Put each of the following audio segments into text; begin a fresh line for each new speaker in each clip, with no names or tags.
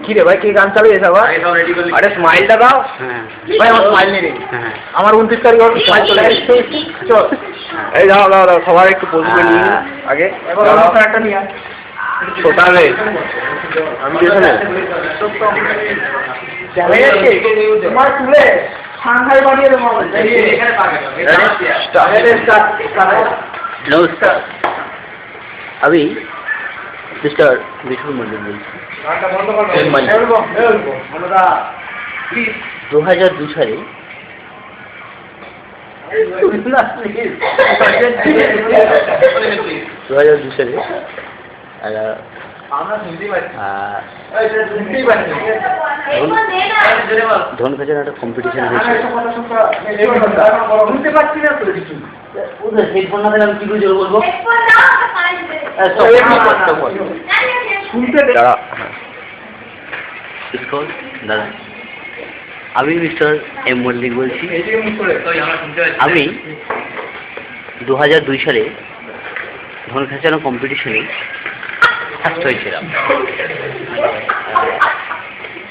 কি রে ভাই, কি গান চালু এসে আবার? আরে স্মাইলটা দাও ভাই, আমার স্মাইল নেই। আমার 29 তারিখ স্মাইল চলে আসছে। চল এই দাও দাও দাও, সবার একটু পোজ করে নিয়ে আগে। এবার একটা নিয়ে ছোটা রে, আমি পেছনে তোমার তুলে সাংঘাই বানিয়ে দেবো।
নমস্কার, আমি মিস্টার বিষ্ণু মন্দির বলছি। 2002 সালে ধনখাজার একটা কম্পিটিশন হয়েছে। হেডফোন না আমি কি করে জোর বলবো? দাদা, আমি মিস্টার এম মল্লিক বলছি। আমি 2002 সালে ধনখাজানো কম্পিটিশনে ফার্স্ট হয়েছিলাম,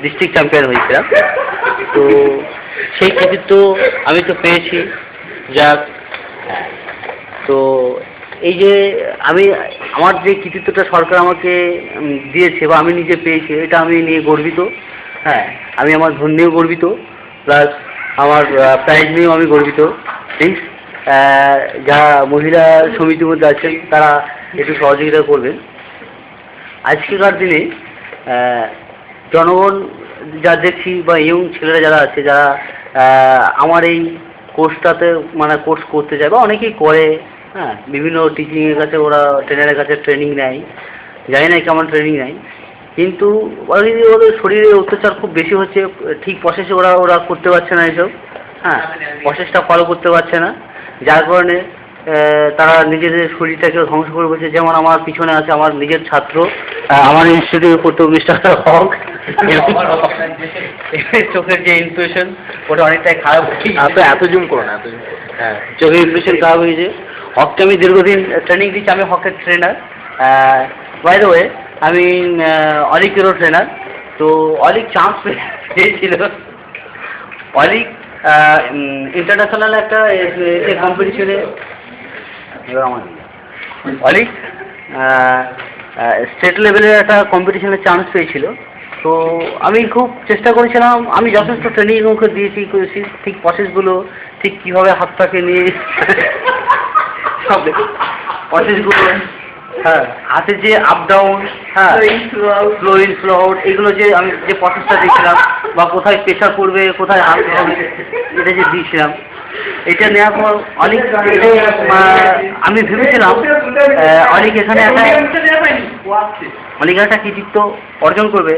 ডিস্ট্রিক্ট চ্যাম্পিয়ন হয়েছিলাম। তো সেই কৃতিত্ব আমি তো পেয়েছি। যাক, তো এই যে আমি আমার যে কৃতিত্বটা সরকার আমাকে দিয়েছে বা আমি নিজে পেয়েছি, এটা আমি নিয়ে গর্বিত। হ্যাঁ, আমি আমার ধন নিয়েও গর্বিত, প্লাস আমার প্রাইজ নিয়েও আমি গর্বিত। প্লিজ যা মহিলা সমিতির মধ্যে আছেন তারা একটু সহযোগিতা করবেন। আজকেকার দিনে জনগণ যা দেখছি বা ইয়ং ছেলেরা যারা আছে, যারা আমার এই কোর্সটাতে মানে কোর্স করতে চায় বা অনেকেই করে, হ্যাঁ, বিভিন্ন টিচিংয়ের কাছে ওরা ট্রেনারের কাছে ট্রেনিং নেয়, জানি না কেমন ট্রেনিং নেয়, কিন্তু ওদের শরীরে অত্যাচার খুব বেশি হচ্ছে। ঠিক প্রসেসে ওরা করতে পারছে না এসব, হ্যাঁ, প্রসেসটা ফলো করতে পারছে না, যার কারণে তারা নিজেদের শরীরটাকে ধ্বংস করে বলছে। যেমন আমার পিছনে আছে আমার নিজের ছাত্র, আমার ইনস্টিটিউটে পড়তো মিস্টার হক। চোখের যে ইনফ্লেশন ওটা অনেকটাই খারাপ হচ্ছে।
এত জুম করো না,
হ্যাঁ, চোখের ইনফ্লেশন খারাপ হয়েছে। হককে আমি দীর্ঘদিন ট্রেনিং দিচ্ছি, আমি হকের ট্রেনার। বাই দ্য ওয়ে, আমি অলিকেরও ট্রেনার। তো অলিক চান্স পেয়েছিল। অলিক ইন্টারন্যাশনাল একটা কম্পিটিশনে অলিক স্টেট লেভেলের একটা কম্পিটিশনের চান্স পেয়েছিল। তো আমি খুব চেষ্টা করেছিলাম, আমি যথেষ্ট ট্রেনিং ওকে দিয়েছি, ঠিক প্রসেসগুলো ঠিক কীভাবে হাতটাকে নিয়ে সব প্রসেসগুলো, হ্যাঁ, হাতে যে আপ ডাউন, হ্যাঁ, স্লো ইন স্লো আউট, এগুলো যে আমি যে প্রসেসটা দিয়েছিলাম, বা কোথায় প্রেশার পড়বে কোথায় হাত হবে, এটা যে দিয়েছিলাম, এটা নেওয়ার পর অনেক আমি ভেবেছিলাম অনেক এখানে অনেক একটা কৃতিত্ব অর্জন করবে।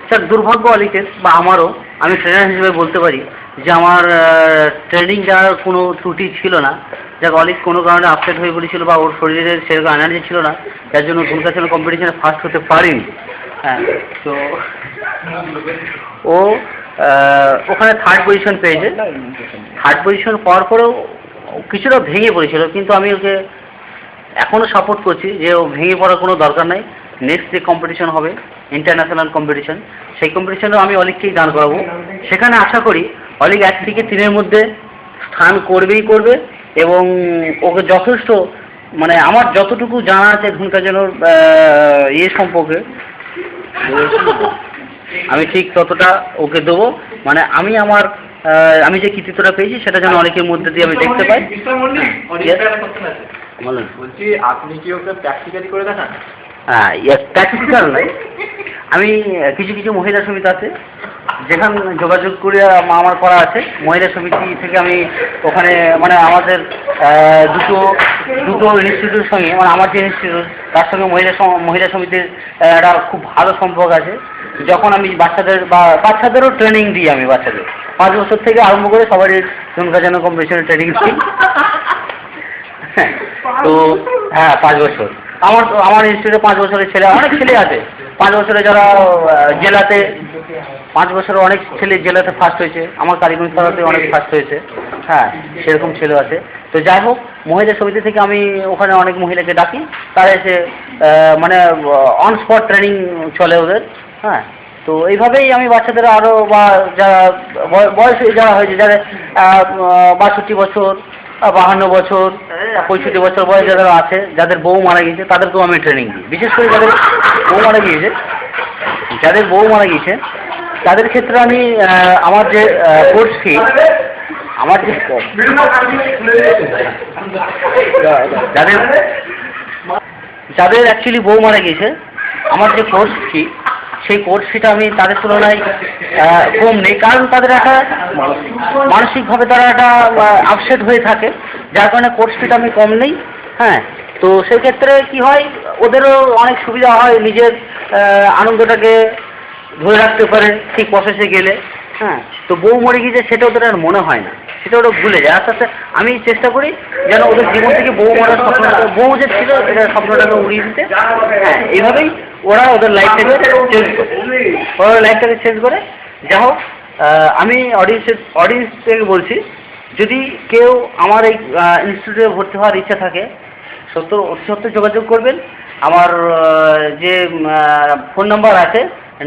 স্যার, দুর্ভাগ্য অলিকের বা আমারও, আমি ট্রেনার হিসেবে বলতে পারি যে আমার ট্রেনিং দেওয়ার কোনো ত্রুটি ছিল না। যাক, অলিক কোনো কারণে আপসেট হয়ে পড়েছিল বা ওর শরীরের সেরকম এনার্জি ছিল না, যার জন্য ধনখাজানো কম্পিটিশনে ফার্স্ট হতে পারিনি। হ্যাঁ, তো ও ওখানে থার্ড পজিশন পেয়েছে। থার্ড পজিশন পাওয়ার পরেও কিছুটা ভেঙে পড়েছিল, কিন্তু আমি ওকে এখনও সাপোর্ট করছি যে ও ভেঙে পড়ার কোনো দরকার নাই। নেক্সট যে কম্পিটিশন হবে ইন্টারন্যাশনাল কম্পিটিশন, সেই কম্পিটিশনেও আমি অলিককেই দান করাবো। সেখানে আশা করি অলিক 1 থেকে 3-এর মধ্যে স্থান করবেই করবে, এবং ওকে যথেষ্ট মানে আমার যতটুকু জানা আছে ধনখাজানোর সম্পর্কে আমি ঠিক ততটা ওকে দেবো। মানে আমি যে কৃতিত্বটা পেয়েছি সেটা যেন অনেকের মধ্যে দিয়ে আমি দেখতে পাই।
বলছি, আপনি কি ওকে প্র্যাকটিক্যালি করে দেখান?
হ্যাঁ, প্র্যাকটিক্যাল নয়, আমি কিছু কিছু মহিলা সমিতি আছে যেখানে যোগাযোগ করে আমার করা আছে। মহিলা সমিতি থেকে আমি ওখানে মানে আমাদের দুটো ইনস্টিটিউটের সঙ্গে, মানে আমার যে ইনস্টিটিউট তার সঙ্গে মহিলা সমিতির একটা খুব ভালো সম্পর্ক আছে। যখন আমি বাচ্চাদেরও ট্রেনিং দিই, আমি বাচ্চাদের 5 বছর থেকে আরম্ভ করে সবারই ধনখাজানো কম্পিটিশনের ট্রেনিং দিই। তো হ্যাঁ, 5 বছর আমার ইনস্টিটিউটে 5 বছরের ছেলে, অনেক ছেলে আছে 5 বছরে যারা জেলাতে 5 বছরে অনেক ছেলে জেলাতে ফার্স্ট হয়েছে, আমার কালীগঞ্জ থানাতে অনেক ফার্স্ট হয়েছে, হ্যাঁ সেরকম ছেলে আছে। তো যাই হোক, মহিলা সমিতি থেকে আমি ওখানে অনেক মহিলাকে ডাকি, তারা এসে মানে অন স্পট ট্রেনিং চলে ওদের, হ্যাঁ। তো এইভাবেই আমি বাচ্চাদের আরও বা যারা বয়সে যারা হয়েছে, যারা 62 বছর, 52 বছর, 65 বছর বয়স যারা আছে, যাদের বউ মারা গিয়েছে, তাদেরকেও আমি ট্রেনিং দিই। বিশেষ করে যাদের বউ মারা গিয়েছে, তাদের ক্ষেত্রে আমি আমার যে কোর্স ফি, যাদের অ্যাকচুয়ালি বউ মারা গিয়েছে, আমার যে কোর্স ফি, সেই কোর্স ফিটা আমি তাদের তুলনায় কম নেই, কারণ তাদের একটা মানসিকভাবে তারা একটা আপসেট হয়ে থাকে, যার কারণে কোর্স ফিটা আমি কম নেই, হ্যাঁ। তো সেই ক্ষেত্রে কি হয়, ওদেরও অনেক সুবিধা হয়, নিজের আনন্দটাকে ধরে রাখতে পারে ঠিক প্রসেসে গেলে, হ্যাঁ। তো বউ মরে গিয়েছে সেটা ওদের আর মনে হয় না, সেটা ওরা ভুলে যায়। আস্তে আস্তে আমি চেষ্টা করি যেন ওদের জীবন থেকে বউ মরার স্বপ্নটা, বউ যে ছিল এটা স্বপ্নটাকে উড়িয়ে দিতে, হ্যাঁ। এইভাবেই ওরা ওদের লাইফটাকে চেঞ্জ করে। যা হোক, আমি অডিয়েন্স থেকে বলছি, যদি কেউ আমার এই ইনস্টিটিউটে ভর্তি হওয়ার ইচ্ছা থাকে, অতি সত্ত্বর যোগাযোগ করবেন। আমার যে ফোন নাম্বার আছে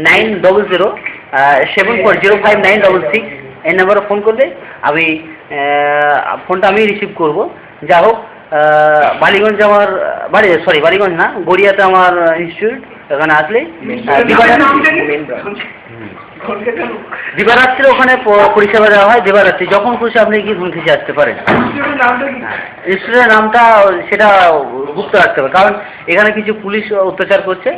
9007405966, এই নাম্বারে ফোন করলে আমি ফোনটা আমি রিসিভ করব। যা হোক, বালিগঞ্জ আমার বাড়ি, বালিগঞ্জ না, গড়িয়াতে আমার ইনস্টিটিউট। এখানে আসলে দিবারাত্রি ওখানে পরিষেবা দেওয়া হয়। দিবারাত্রি যখন খুশি আপনি গিয়ে ঘুম খেতে আসতে পারেন। ইনস্টিটিউটের নামটা সেটা গুপ্ত রাখতে হবে, কারণ এখানে কিছু পুলিশ অত্যাচার করছে।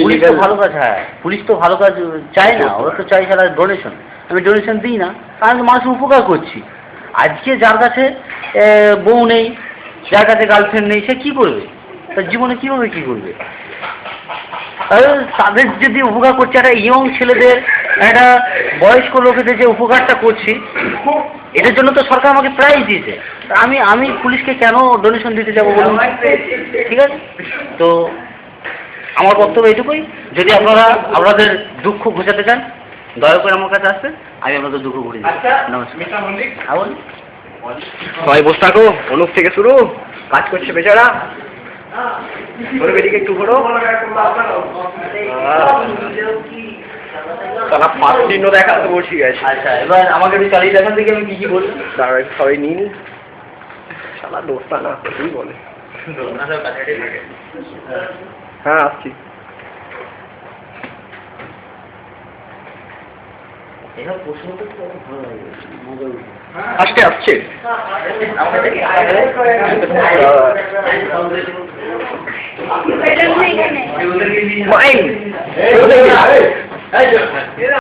পুলিশ তো ভালো কাজ, হ্যাঁ পুলিশ তো ভালো কাজ চায় না, ওরা তো চাই সারা ডোনেশন। আমি ডোনেশন দিই না, কারণ মানুষের উপকার করছি। আজকে যার কাছে বউ নেই, যার কাছে গার্লফ্রেন্ড নেই, সে কী করবে? তার জীবনে কীভাবে কী করবে? তাদের যদি উপকার করছে, একটা ইয়ং ছেলেদের, একটা বয়স্ক লোকেদের যে উপকারটা করছি, এটার জন্য তো সরকার আমাকে প্রাইজ দিয়েছে। আমি পুলিশকে কেন ডোনেশন দিতে যাবো বলুন? ঠিক আছে, তো আমার বক্তব্য এটুকুই। যদি আপনারা আপনাদের দুঃখ ঘোচাতে চান, দয়া করে আমার কাছে আসবেন, আমি আপনাদের দুঃখ ঘুরে দিই। নমস্কার।
সবাই বসে থাকো, অনুপ থেকে শুরু, কাজ করছে বেচারা। এদিকে একটু ঘোরো, তারা পাঁচ চিহ্ন দেখা তো বসে গেছে।
আচ্ছা, এবার আমাকে একটু চালিয়ে দেখান দেখি আমি কি কি বলছি।
তারা সবাই নিন, সারা দোস্তা না তুই বলে। হ্যাঁ আসছি। আসছে আসছে। মাইন